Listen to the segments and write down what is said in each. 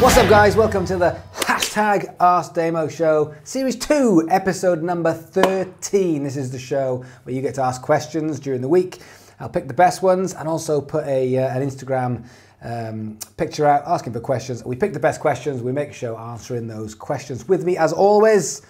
What's up, guys? Welcome to the hashtag Ask Damo show, series 2, episode number 13. This is the show where you get to ask questions during the week. I'll pick the best ones and also put an Instagram picture out asking for questions. We pick the best questions. We make a show answering those questions. With me, as always,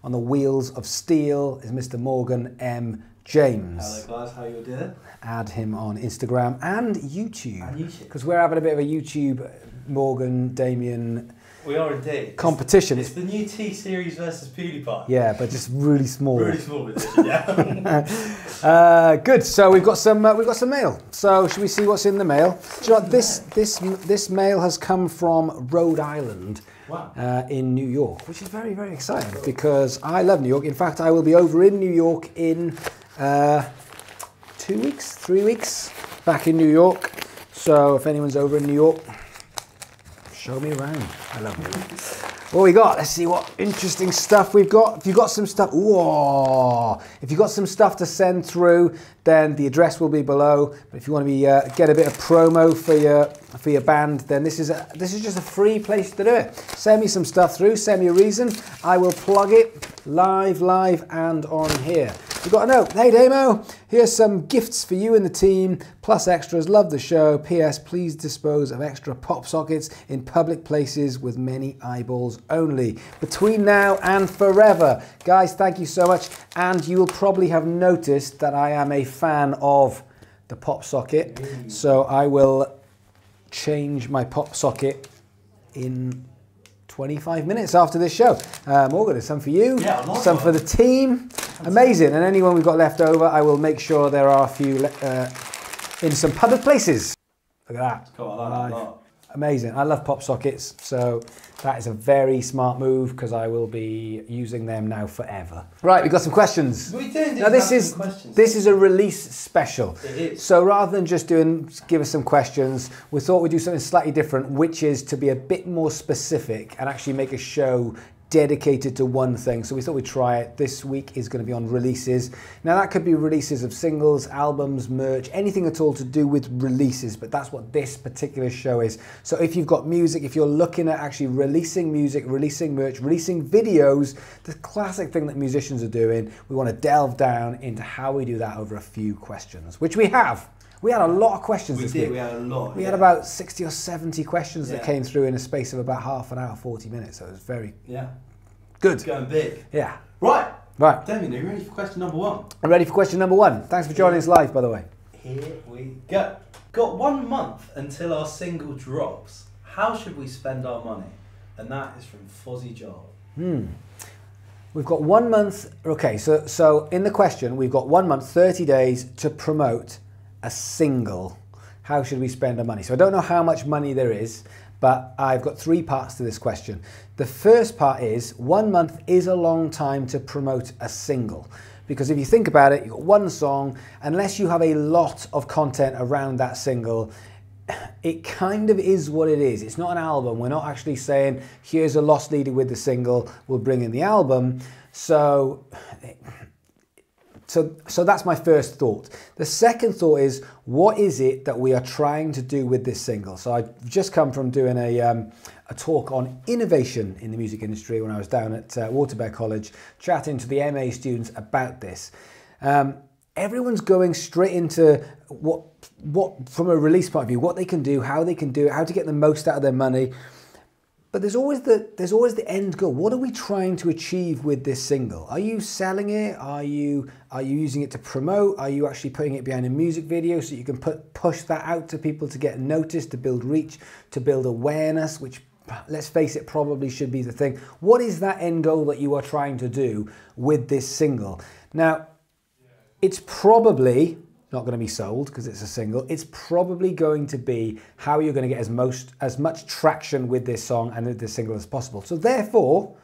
on the wheels of steel is Mr. Morgan M. James. Hello guys, how you doing? Add him on Instagram and YouTube. Because we're having a bit of a YouTube Morgan, Damian we are indeed. Competition. It's the new T-Series versus PewDiePie. Yeah, but just really small. Really small edition, yeah. Good. So we've got some mail. So should we see what's in the mail? Do you know what, this mail has come from Rhode Island. Wow. In New York, which is very, very exciting because I love New York. In fact, I will be over in New York in 2 weeks, 3 weeks, back in New York. So if anyone's over in New York, show me around. I love New York. What we got? Let's see what interesting stuff we've got. If you've got some stuff, whoa! If you've got some stuff to send through, then the address will be below. But if you want to get a bit of promo for your band, then this is just a free place to do it. Send me some stuff through. Send me a reason. I will plug it live and on here. We've got a note. Hey Damo, here's some gifts for you and the team, plus extras. Love the show. P.S. Please dispose of extra pop sockets in public places with many eyeballs only. Between now and forever. Guys, thank you so much. And you will probably have noticed that I am a fan of the pop socket. So I will change my pop socket in 25 minutes after this show. Morgan, there's some for you, some for the team. Amazing. And anyone we've got left over, I will make sure there are a few in some public places. Look at that. Cool, I like that a lot. Amazing. I love pop sockets, so that is a very smart move because I will be using them now forever. Right, we've got some questions. We do. Now this is a release special. It is. So rather than just give us some questions, we thought we'd do something slightly different, which is to be a bit more specific and actually make a show dedicated to one thing. So we thought we'd try it. This week is going to be on releases. Now that could be releases of singles, albums, merch, anything at all to do with releases, but that's what this particular show is. So if you've got music, if you're looking at actually releasing music, releasing merch, releasing videos, the classic thing that musicians are doing, we want to delve down into how we do that over a few questions, which we have. We had a lot of questions this week. We had a lot. We had about 60 or 70 questions that came through in a space of about half an hour, 40 minutes. So it was very good. Going big. Yeah. Right. Damian, are you ready for question number 1? I'm ready for question number 1. Thanks for joining us live, by the way. Here we go. Got 1 month until our single drops. How should we spend our money? And that is from Fozzie Joel. We've got 1 month. Okay, so in the question, we've got 1 month, 30 days to promote a single. How should we spend our money? So I don't know how much money there is, but I've got 3 parts to this question. The first part is 1 month is a long time to promote a single. Because if you think about it, you've got 1 song, unless you have a lot of content around that single, it kind of is what it is. It's not an album. We're not actually saying, here's a loss leader with the single, we'll bring in the album. So that's my first thought. The second thought is, what is it that we are trying to do with this single? So I've just come from doing a talk on innovation in the music industry when I was down at Waterbury College, chatting to the MA students about this. Everyone's going straight into what from a release point of view, what they can do, how they can do it, how to get the most out of their money. But there's always the end goal. What are we trying to achieve with this single? Are you selling it? Are you using it to promote? Are you actually putting it behind a music video so you can push that out to people to get noticed, to build reach, to build awareness, which, let's face it, probably should be the thing. What is that end goal that you are trying to do with this single? Now, it's probably not going to be sold because it's a single. It's probably going to be how you're going to get as much traction with this song and with this single as possible. So therefore,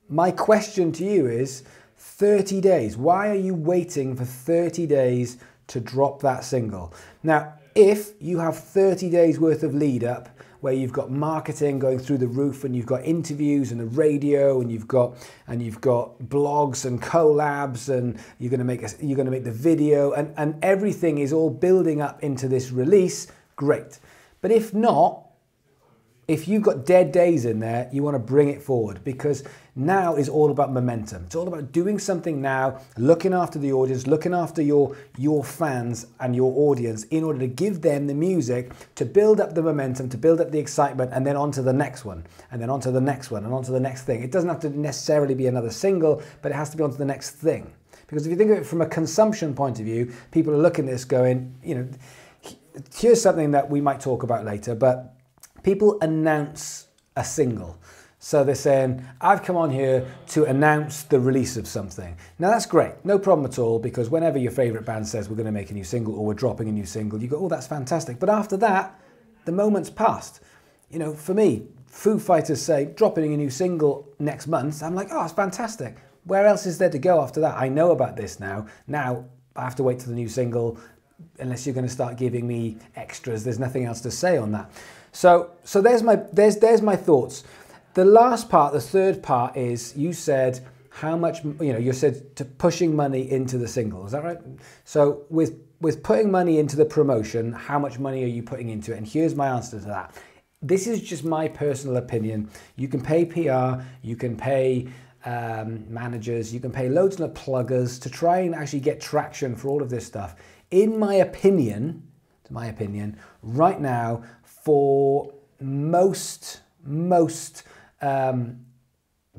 my question to you is 30 days. Why are you waiting for 30 days to drop that single? Now, if you have 30 days worth of lead up where you've got marketing going through the roof and you've got interviews and the radio and you've got blogs and collabs and you're going to make the video and everything is all building up into this release, great. But if not, If you've got dead days in there, you want to bring it forward, because now is all about momentum. It's all about doing something now, looking after the audience, looking after your fans and your audience in order to give them the music to build up the momentum, to build up the excitement, and then on to the next one, and then on to the next one, and on to the next thing. It doesn't have to necessarily be another single, but it has to be on to the next thing. Because if you think of it from a consumption point of view, people are looking at this going, you know, here's something that we might talk about later, but people announce a single. So they're saying, I've come on here to announce the release of something. Now that's great, no problem at all, because whenever your favorite band says we're going to make a new single or we're dropping a new single, you go, oh, that's fantastic. But after that, the moment's passed. You know, for me, Foo Fighters say, dropping a new single next month. I'm like, oh, it's fantastic. Where else is there to go after that? I know about this now. Now I have to wait till the new single, unless you're going to start giving me extras. There's nothing else to say on that. So there's my thoughts. The last part, the third part is, you said how much, you know, you said to pushing money into the single. Is that right? So with putting money into the promotion, how much money are you putting into it? And here's my answer to that. This is just my personal opinion. You can pay PR, you can pay managers, you can pay loads of pluggers to try and actually get traction for all of this stuff. In my opinion, right now, for most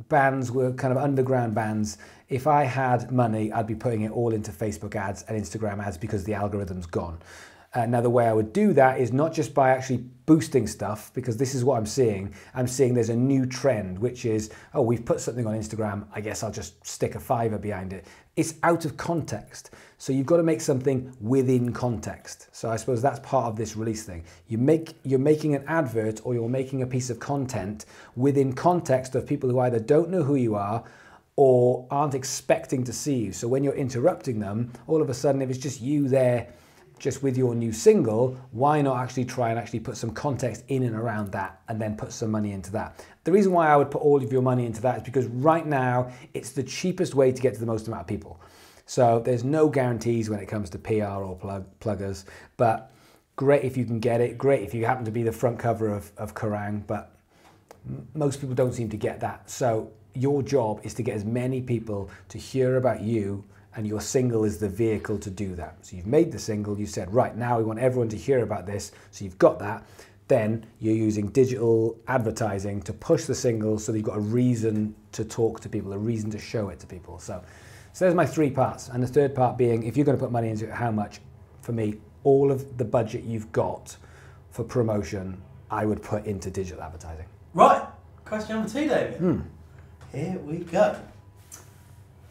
bands were kind of underground bands, if I had money, I'd be putting it all into Facebook ads and Instagram ads, because the algorithm's gone. Now, the way I would do that is not just by actually boosting stuff, because this is what I'm seeing. I'm seeing there's a new trend, which is, oh, we've put something on Instagram, I guess I'll just stick a $5 behind it. It's out of context. So you've got to make something within context. So I suppose that's part of this release thing. You're making an advert, or you're making a piece of content within context of people who either don't know who you are or aren't expecting to see you. So when you're interrupting them, all of a sudden, if it's just you there, just with your new single, why not actually try and actually put some context in and around that, and then put some money into that? The reason why I would put all of your money into that is because right now it's the cheapest way to get to the most amount of people. So there's no guarantees when it comes to PR or pluggers, but great if you can get it, great if you happen to be the front cover of Kerrang, but most people don't seem to get that. So your job is to get as many people to hear about you, and your single is the vehicle to do that. So you've made the single, you said, right, now we want everyone to hear about this, so you've got that. Then you're using digital advertising to push the single, so that you've got a reason to talk to people, a reason to show it to people. So there's my three parts. And the third part being, if you're going to put money into it, how much? For me, all of the budget you've got for promotion, I would put into digital advertising. Right, question number 2, David. Here we go.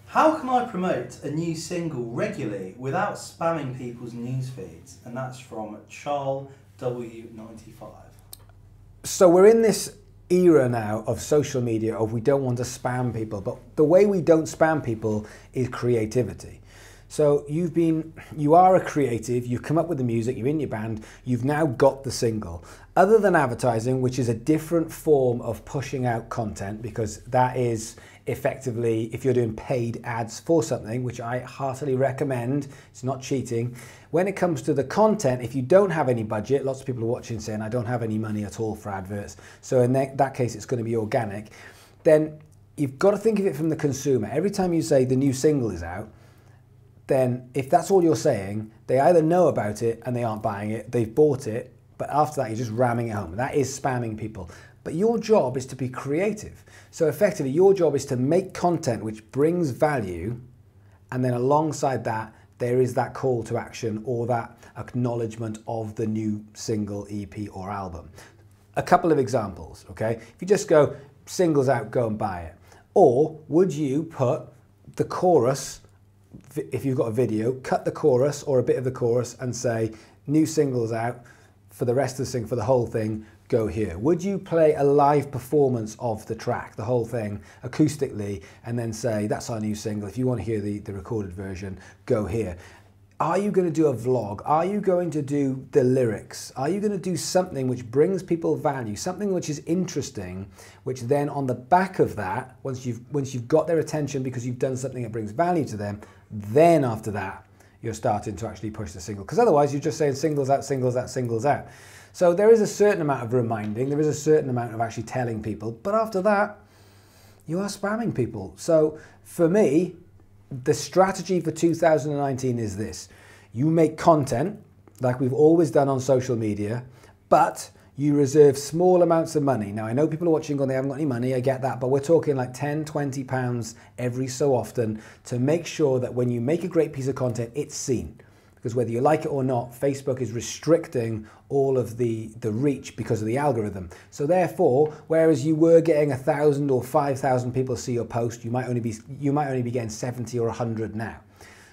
How can I promote a new single regularly without spamming people's news feeds? And that's from Charles W95. So we're in this era now of social media of we don't want to spam people, but the way we don't spam people is creativity. So you are a creative, you've come up with the music, you're in your band, you've now got the single. Other than advertising, which is a different form of pushing out content, because that is effectively, if you're doing paid ads for something, which I heartily recommend, it's not cheating. When it comes to the content, if you don't have any budget, lots of people are watching saying, I don't have any money at all for adverts. So in that case, it's going to be organic. Then you've got to think of it from the consumer. Every time you say the new single is out, then if that's all you're saying, they either know about it and they aren't buying it, they've bought it, but after that you're just ramming it home. That is spamming people. But your job is to be creative. So effectively your job is to make content which brings value, and then alongside that there is that call to action or that acknowledgement of the new single, EP or album. A couple of examples, okay? If you just go, singles out, go and buy it. Or would you put the chorus, if you've got a video, cut the chorus or a bit of the chorus and say, new singles out, for the rest of the for the whole thing, go here. Would you play a live performance of the track, the whole thing, acoustically, and then say, that's our new single, if you want to hear the recorded version, go here? Are you going to do a vlog? Are you going to do the lyrics? Are you going to do something which brings people value, something which is interesting, which then on the back of that, once you've got their attention because you've done something that brings value to them, then after that, you're starting to actually push the single. Because otherwise you're just saying singles out, singles out, singles out. So there is a certain amount of reminding, there is a certain amount of actually telling people, but after that, you are spamming people. So for me, the strategy for 2019 is this. You make content like we've always done on social media, but you reserve small amounts of money. Now, I know people are watching and they haven't got any money, I get that, but we're talking like 10, 20 pounds every so often to make sure that when you make a great piece of content, it's seen. Because whether you like it or not, Facebook is restricting all of the reach because of the algorithm. So therefore, whereas you were getting 1,000 or 5,000 people see your post, you might only be getting 70 or 100 now.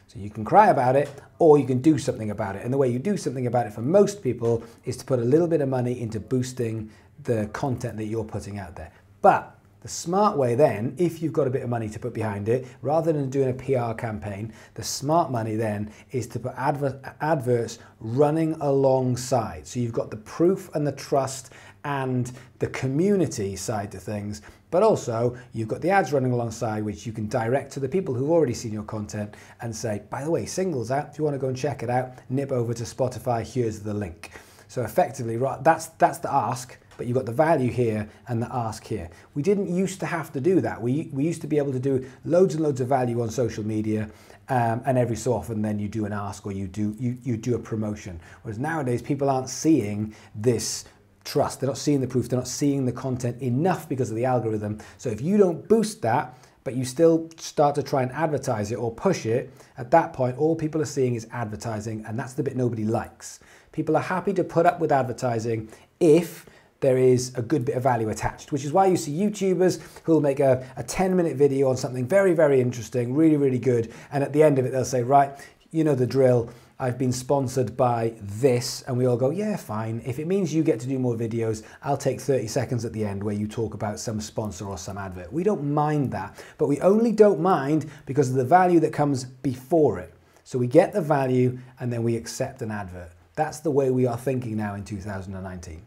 So you can cry about it, or you can do something about it. And the way you do something about it for most people is to put a little bit of money into boosting the content that you're putting out there. But the smart way then, if you've got a bit of money to put behind it, rather than doing a PR campaign, the smart money then is to put adverts running alongside. So you've got the proof and the trust and the community side to things, but also you've got the ads running alongside, which you can direct to the people who've already seen your content and say, by the way, singles out, if you want to go and check it out, nip over to Spotify, here's the link. So effectively, right, that's the ask, but you've got the value here and the ask here. We didn't used to have to do that. We used to be able to do loads and loads of value on social media, and every so often then you do an ask or you do a promotion. Whereas nowadays people aren't seeing this trust, they're not seeing the proof, they're not seeing the content enough because of the algorithm. So if you don't boost that, but you still start to try and advertise it or push it, at that point all people are seeing is advertising, and that's the bit nobody likes. People are happy to put up with advertising if there is a good bit of value attached, which is why you see YouTubers who'll make a 10-minute video on something very, very interesting, really, really good, and at the end of it they'll say, right, you know the drill, I've been sponsored by this, and we all go, yeah, fine. If it means you get to do more videos, I'll take 30 seconds at the end where you talk about some sponsor or some advert. We don't mind that, but we only don't mind because of the value that comes before it. So we get the value and then we accept an advert. That's the way we are thinking now in 2019.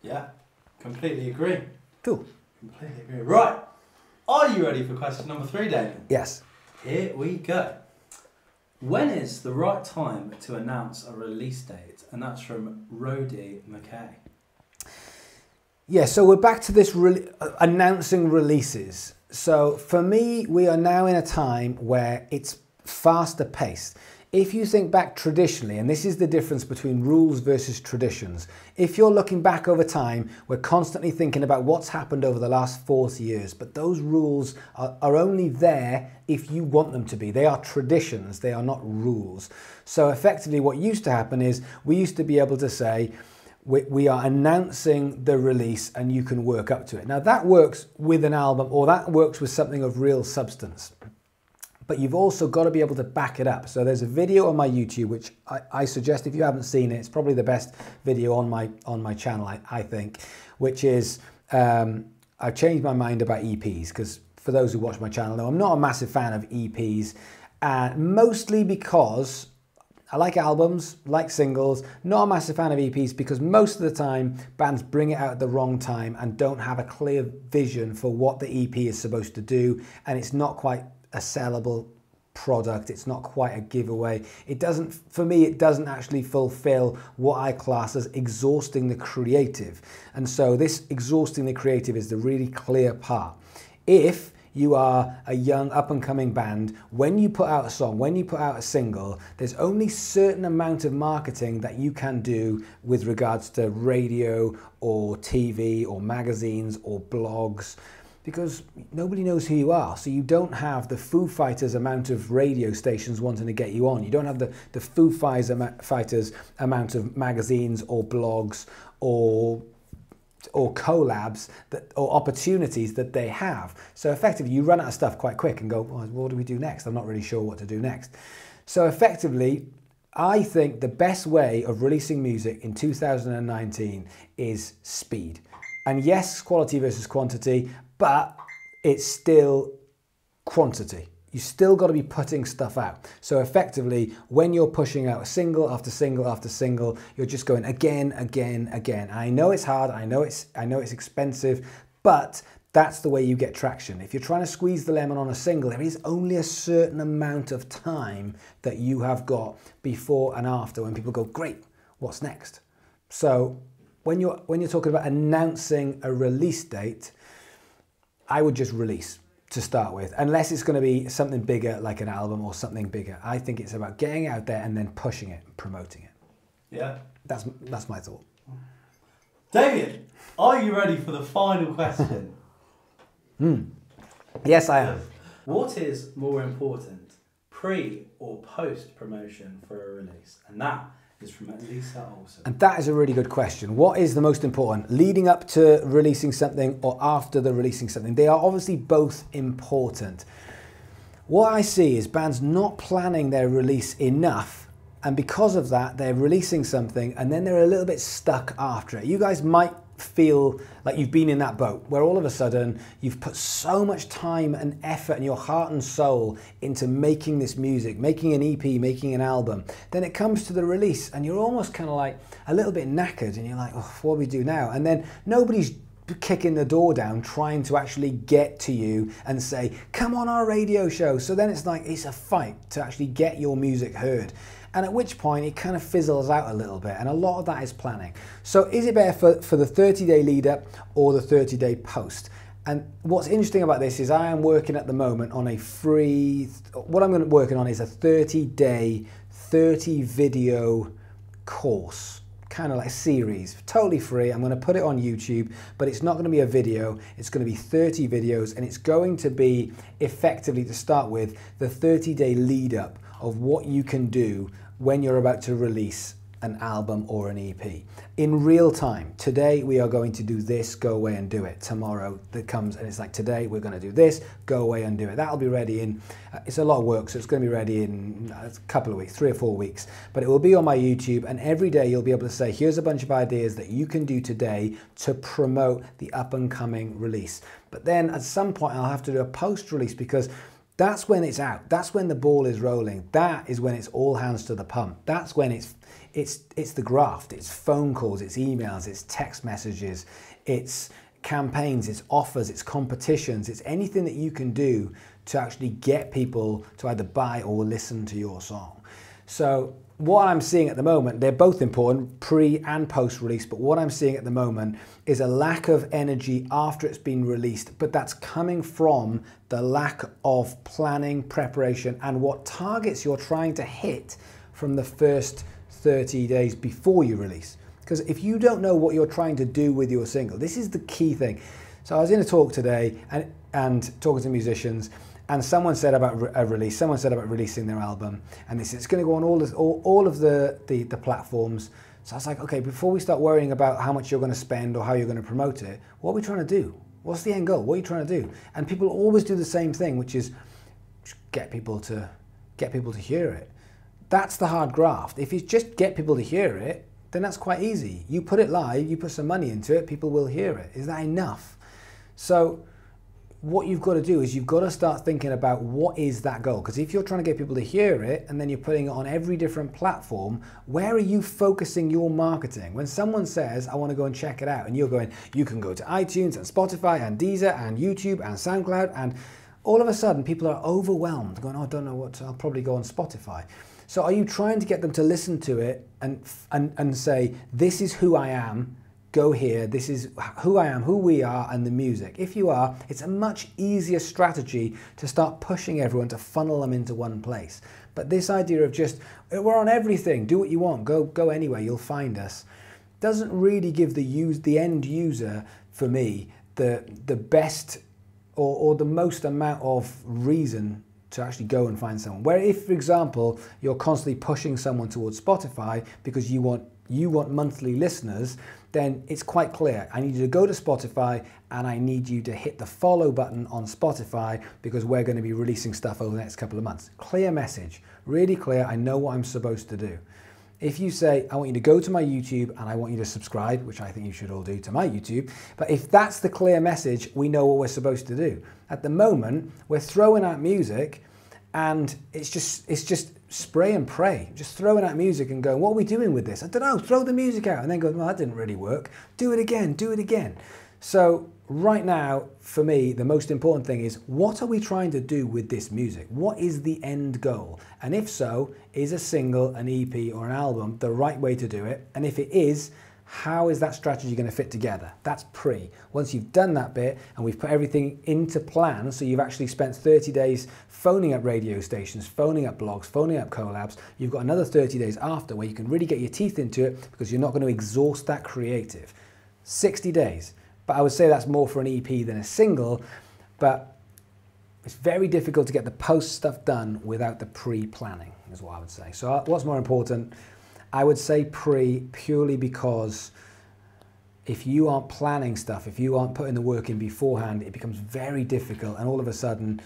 Yeah, completely agree. Cool. Completely agree. Right, are you ready for question number 3, Damian? Yes. Here we go. When is the right time to announce a release date? And that's from Rhodey McKay. Yeah, so we're back to this announcing releases. So for me, we are now in a time where it's faster paced. If you think back traditionally, and this is the difference between rules versus traditions, if you're looking back over time, we're constantly thinking about what's happened over the last 40 years, but those rules are only there if you want them to be. They are traditions, they are not rules. So effectively what used to happen is we used to be able to say, we are announcing the release and you can work up to it. Now that works with an album, or that works with something of real substance. But you've also got to be able to back it up. So there's a video on my YouTube, which I suggest if you haven't seen it, it's probably the best video on my channel, I think, which is, I've changed my mind about EPs, because for those who watch my channel know I'm not a massive fan of EPs, mostly because I like albums, like singles, not a massive fan of EPs because most of the time bands bring it out at the wrong time and don't have a clear vision for what the EP is supposed to do, and it's not quite a sellable product, it's not quite a giveaway. It doesn't, for me, it doesn't actually fulfill what I class as exhausting the creative. And so this exhausting the creative is the really clear part. If you are a young up-and-coming band, when you put out a song, when you put out a single, there's only a certain amount of marketing that you can do with regards to radio or TV or magazines or blogs, because nobody knows who you are. So you don't have the Foo Fighters amount of radio stations wanting to get you on. You don't have the Foo Fighters amount of magazines or blogs or collabs or opportunities that they have. So effectively you run out of stuff quite quick and go, well, what do we do next? I'm not really sure what to do next. So effectively, I think the best way of releasing music in 2019 is speed. And yes, quality versus quantity, but it's still quantity. You still got to be putting stuff out. So effectively, when you're pushing out single after single after single, you're just going again, again, again. I know it's hard, I know it's expensive, but that's the way you get traction. If you're trying to squeeze the lemon on a single, there is only a certain amount of time that you have got before and after when people go, great, what's next? So when you're talking about announcing a release date, I would just release to start with, unless it's going to be something bigger like an album or something bigger. I think it's about getting out there and then pushing it, promoting it. Yeah. That's my thought. Damian, are you ready for the final question? Yes, I am. What is more important, pre or post promotion for a release? And that is from Lisa Olsen. And that is a really good question. What is the most important, leading up to releasing something or after the releasing something? They are obviously both important. What I see is bands not planning their release enough, and because of that, they're releasing something and then they're a little bit stuck after it. You guys might feel like you've been in that boat where all of a sudden you've put so much time and effort and your heart and soul into making this music, making an EP, making an album. Then it comes to the release and you're almost kind of like a little bit knackered and you're like, oh, what do we do now? And then nobody's kicking the door down trying to actually get to you and say, come on our radio show. So then it's like, it's a fight to actually get your music heard. And at which point it kind of fizzles out a little bit, and a lot of that is planning. So is it better for the 30-day lead up or the 30-day post? And what's interesting about this is I am working at the moment on a free, what I'm working on is a 30-day, 30-video course, kind of like a series, totally free. I'm going to put it on YouTube, but it's not going to be a video. It's going to be 30 videos, and it's going to be effectively, to start with, the 30-day lead up of what you can do when you're about to release an album or an EP. In real time, today we are going to do this, go away and do it. Tomorrow that comes and it's like, today we're going to do this, go away and do it. That'll be ready in, it's a lot of work, so it's going to be ready in a couple of weeks, 3 or 4 weeks. But it will be on my YouTube, and every day you'll be able to say, here's a bunch of ideas that you can do today to promote the up and coming release. But then at some point I'll have to do a post-release, because that's when it's out. That's when the ball is rolling. That is when it's all hands to the pump. That's when it's the graft. It's phone calls, it's emails, it's text messages, it's campaigns, it's offers, it's competitions, it's anything that you can do to actually get people to either buy or listen to your song. So what I'm seeing at the moment, they're both important, pre and post release, but what I'm seeing at the moment is a lack of energy after it's been released, but that's coming from the lack of planning, preparation, and what targets you're trying to hit from the first 30 days before you release. Because if you don't know what you're trying to do with your single, this is the key thing. So I was in a talk today and talking to musicians, and someone said about a release, someone said about releasing their album, and they said it's going to go on all of the platforms. So I was like, okay, before we start worrying about how much you're going to spend or how you're going to promote it, what are we trying to do? What's the end goal? What are you trying to do? And people always do the same thing, which is get people to hear it. That's the hard graft. If you just get people to hear it, then that's quite easy. You put it live, you put some money into it, people will hear it. Is that enough? So what you've got to do is you've got to start thinking about what is that goal. Because if you're trying to get people to hear it and then you're putting it on every different platform, where are you focusing your marketing? When someone says, I want to go and check it out, and you're going, you can go to iTunes and Spotify and Deezer and YouTube and SoundCloud, and all of a sudden people are overwhelmed, going, oh, I don't know what, I'll probably go on Spotify. So are you trying to get them to listen to it and say, this is who I am, go here, this is who I am, who we are, and the music? If you are, it's a much easier strategy to start pushing everyone to funnel them into one place. But this idea of just, we're on everything, do what you want, go anywhere, you'll find us, doesn't really give the end user, for me, the best or the most amount of reason to actually go and find someone. Where if, for example, you're constantly pushing someone towards Spotify because you want monthly listeners, then it's quite clear. I need you to go to Spotify and I need you to hit the follow button on Spotify because we're going to be releasing stuff over the next couple of months. Clear message, really clear. I know what I'm supposed to do. If you say, I want you to go to my YouTube and I want you to subscribe, which I think you should all do to my YouTube, but if that's the clear message, we know what we're supposed to do. At the moment, we're throwing out music and it's just spray and pray, just throwing out music and going, what are we doing with this? I don't know, throw the music out, and then go, well, that didn't really work. Do it again, do it again. So right now, for me, the most important thing is, what are we trying to do with this music? What is the end goal? And if so, is a single, an EP, or an album the right way to do it? And if it is, how is that strategy going to fit together? That's pre. Once you've done that bit and we've put everything into plan, so you've actually spent 30 days phoning up radio stations, phoning up blogs, phoning up collabs, you've got another 30 days after where you can really get your teeth into it because you're not going to exhaust that creative. 60 days. But I would say that's more for an EP than a single, but it's very difficult to get the post stuff done without the pre-planning, is what I would say. So what's more important? I would say pre, purely because if you aren't planning stuff, if you aren't putting the work in beforehand, it becomes very difficult, and all of a sudden,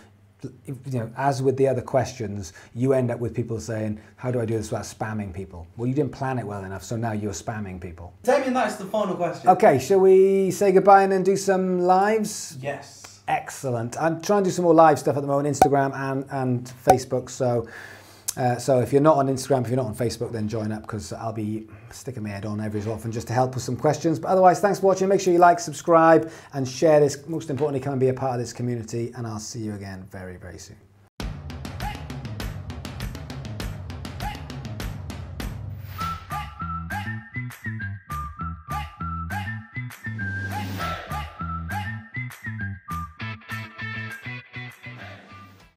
you know, as with the other questions, you end up with people saying, how do I do this without spamming people? Well, you didn't plan it well enough, so now you're spamming people. Damian, that's the final question. Okay, shall we say goodbye and then do some lives? Yes. Excellent. I'm trying to do some more live stuff at the moment, Instagram and Facebook, so if you're not on Instagram, if you're not on Facebook, then join up, because I'll be sticking my head on every so often just to help with some questions. But otherwise, thanks for watching. Make sure you like, subscribe, and share this. Most importantly, come and be a part of this community, and I'll see you again very, very soon.